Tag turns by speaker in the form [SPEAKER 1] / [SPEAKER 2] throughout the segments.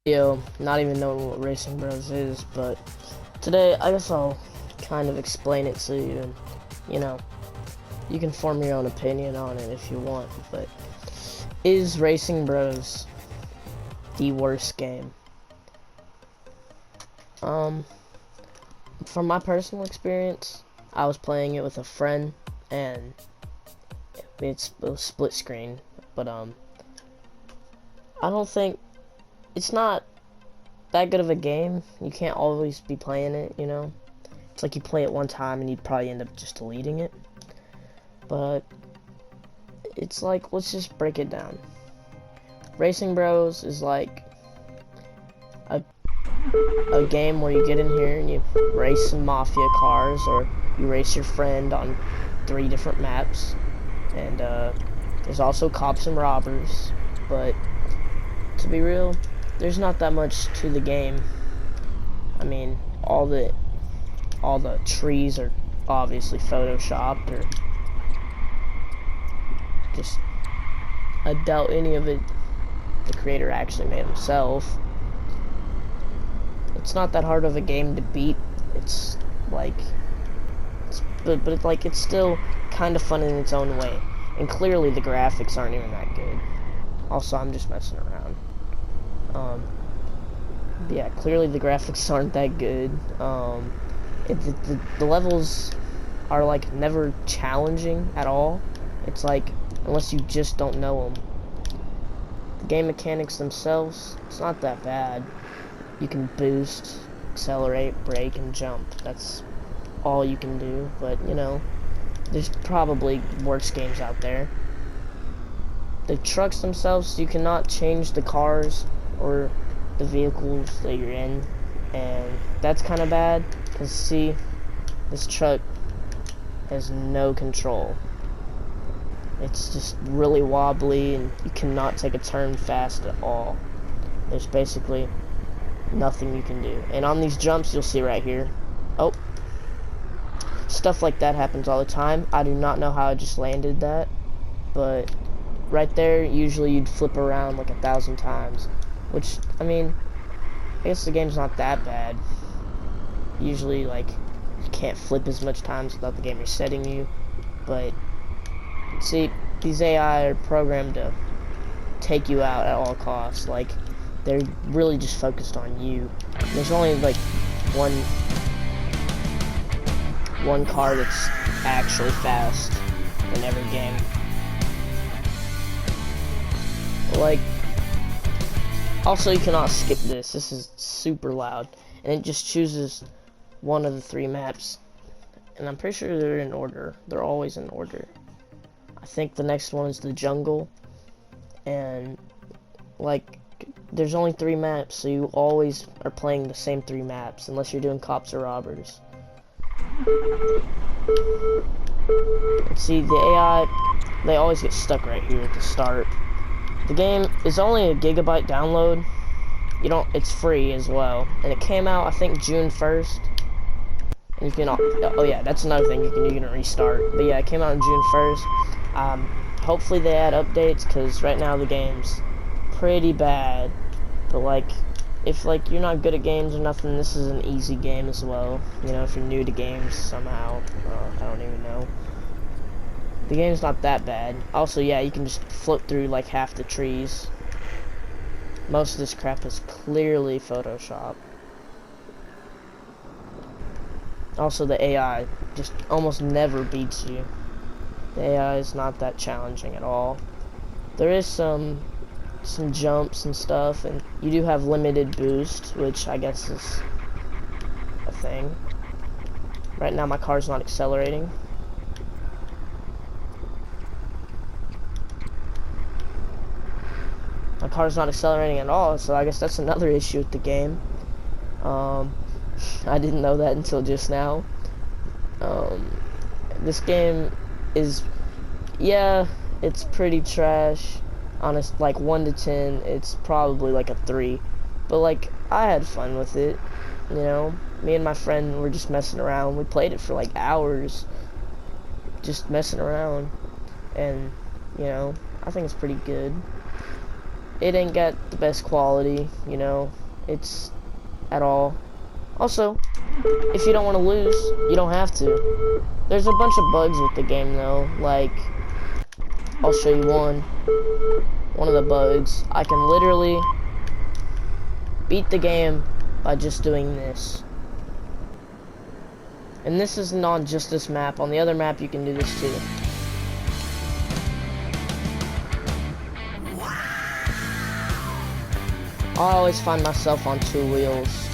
[SPEAKER 1] Yo, not even knowing what Racing Bros is, but today I guess I'll kind of explain it to you, and you can form your own opinion on it if you want. But is Racing Bros the worst game? From my personal experience, I was playing it with a friend, and it was split screen, but I don't think it's not that good of a game. You can't always be playing it, you know? It's like you play it one time and you'd probably end up just deleting it. But it's like, let's just break it down. Racing Bros is like a game where you get in here and you race some mafia cars, or you race your friend on 3 different maps. And there's also cops and robbers, but to be real, there's not that much to the game. I mean, all the trees are obviously photoshopped, or just, I doubt any of it the creator actually made himself. It's not that hard of a game to beat. It's like, but it's still kind of fun in its own way. And clearly the graphics aren't even that good. Also, I'm just messing around. Yeah, clearly the graphics aren't that good. The levels are like never challenging at all. It's like, unless you just don't know them. The game mechanics themselves, it's not that bad. You can boost, accelerate, brake, and jump. That's all you can do, but there's probably worse games out there. The trucks themselves, you cannot change the cars or the vehicles that you're in, and that's kind of bad, because see, this truck has no control. It's just really wobbly, and you cannot take a turn fast at all. There's basically nothing you can do. And on these jumps, you'll see right here, oh, stuff like that happens all the time. I do not know how I just landed that, but right there, usually you'd flip around like 1,000 times, which, I mean, I guess the game's not that bad. Usually, like, you can't flip as much times without the game resetting you, but see, these AI are programmed to take you out at all costs. Like, they're really just focused on you. There's only like one car that's actually fast in every game. Like, also you cannot skip this. This is super loud, and it just chooses one of the 3 maps, and I'm pretty sure they're in order. They're always in order. I think the next one is the jungle, and like, there's only 3 maps, so you always are playing the same 3 maps unless you're doing cops or robbers. And see, the AI, they always get stuck right here at the start. The game is only a gigabyte download. It's free as well, and it came out I think June 1st. And you can, oh yeah, that's another thing, you can restart. But yeah, it came out on June 1st. Hopefully they add updates, because right now the game's pretty bad. But like, if like you're not good at games or nothing, this is an easy game as well. If you're new to games somehow, I don't even know. The game's not that bad. Also, yeah, you can just float through like half the trees. Most of this crap is clearly Photoshop. Also, the AI just almost never beats you. The AI is not that challenging at all. There is some jumps and stuff, and you do have limited boost, which I guess is a thing. Right now my car's not accelerating. My car's not accelerating at all, so I guess that's another issue with the game. I didn't know that until just now. This game is, yeah, it's pretty trash. Honest, like 1 to 10, it's probably like a 3. But like, I had fun with it. Me and my friend were just messing around. We played it for like hours, just messing around, and I think it's pretty good. it ain't got the best quality, you know, it's at all. Also, if you don't want to lose, you don't have to. There's a bunch of bugs with the game though, like, I'll show you one. One of the bugs, I can literally beat the game by just doing this. And this isn't on just this map. On the other map, you can do this too. I always find myself on 2 wheels.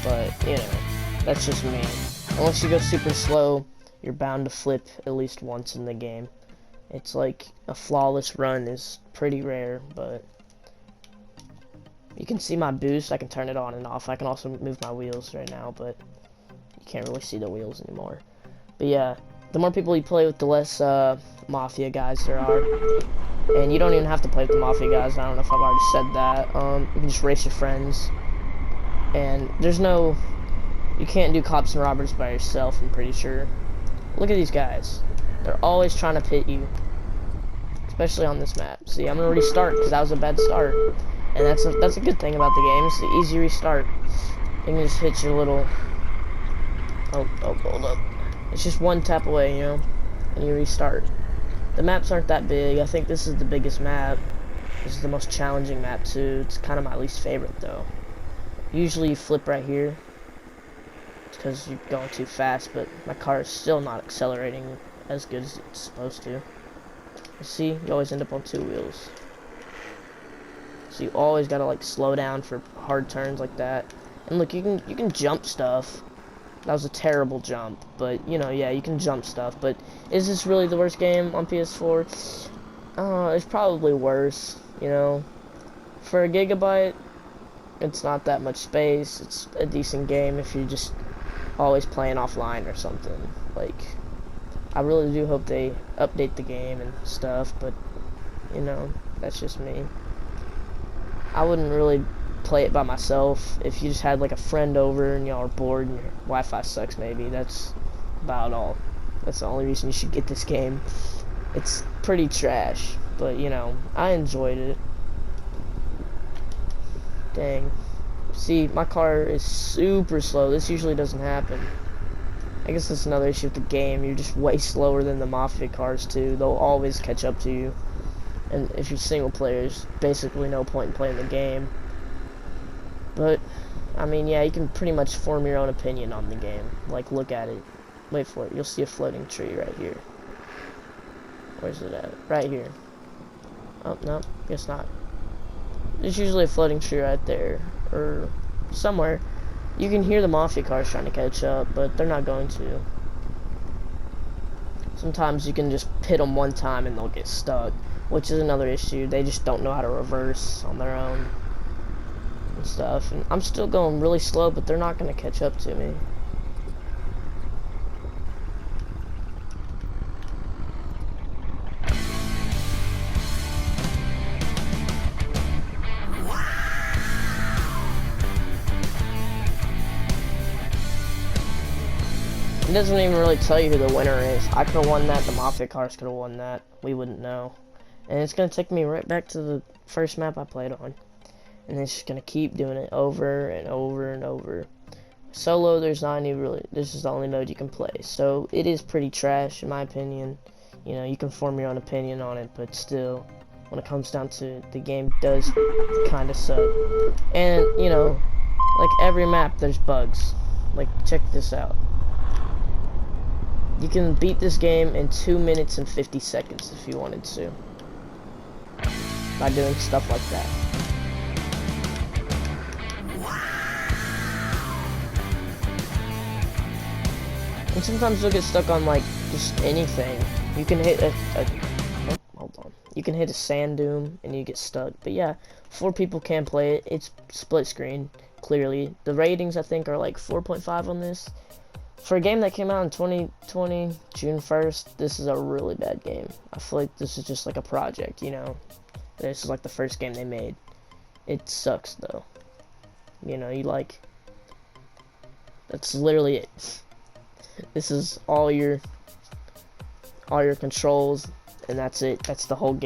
[SPEAKER 1] But, you know, that's just me. Unless you go super slow, you're bound to flip at least once in the game. It's like a flawless run is pretty rare, but you can see my boost. I can turn it on and off. I can also move my wheels right now, but you can't really see the wheels anymore. But yeah, the more people you play with, the less Mafia guys there are. And you don't even have to play with the Mafia guys. I don't know if I've already said that. You can just race your friends. And there's no... You can't do cops and robbers by yourself, I'm pretty sure. Look at these guys. They're always trying to pit you. Especially on this map. See, I'm gonna restart because that was a bad start. And that's a good thing about the game. It's the easy restart. You can just hit your little... Oh, hold up. It's just one tap away, you know? And you restart. The maps aren't that big. I think this is the biggest map. This is the most challenging map too. It's kind of my least favorite though. Usually you flip right here. It's because you're going too fast, but my car is still not accelerating as good as it's supposed to. You see, you always end up on 2 wheels. So you always gotta like slow down for hard turns like that. And look, you can jump stuff. That was a terrible jump, but you know, yeah, you can jump stuff. But is this really the worst game on PS4? It's probably worse. You know, for a gigabyte, it's not that much space. It's a decent game if you're just always playing offline or something. Like, I really do hope they update the game and stuff, but you know, that's just me. I wouldn't really play it by myself. If you just had like a friend over and y'all are bored and your Wi-Fi sucks, maybe that's about all. That's the only reason you should get this game. It's pretty trash, but you know, I enjoyed it. Dang. See, my car is super slow. This usually doesn't happen. I guess that's another issue with the game. You're just way slower than the Mafia cars too. They'll always catch up to you. And if you're single player, there's basically no point in playing the game. But, I mean, yeah, you can pretty much form your own opinion on the game. Like, look at it. Wait for it. You'll see a floating tree right here. Where's it at? Right here. Oh, no, guess not. There's usually a floating tree right there. Or somewhere. You can hear the Mafia cars trying to catch up, but they're not going to. Sometimes you can just pit them one time and they'll get stuck. Which is another issue. They just don't know how to reverse on their own. And stuff, and I'm still going really slow, but they're not going to catch up to me. It doesn't even really tell you who the winner is. I could have won that, the Mafia cars could have won that. We wouldn't know. And it's going to take me right back to the first map I played on. And it's just gonna keep doing it over and over and over. Solo, there's not any really. This is the only mode you can play, so it is pretty trash in my opinion. You know, you can form your own opinion on it, but still, when it comes down to it, the game does kind of suck. And you know, like every map, there's bugs. Like, check this out. You can beat this game in 2 minutes and 50 seconds if you wanted to, by doing stuff like that. And sometimes you'll get stuck on like just anything. You can hit oh, hold on. You can hit a sand dune and you get stuck. But yeah, 4 people can play it. It's split screen, clearly. The ratings I think are like 4.5 on this. For a game that came out in 2020, June 1st, this is a really bad game. I feel like this is just like a project, you know. This is like the first game they made. It sucks though. You know, that's literally it. This is all your controls, and that's it. That's the whole game.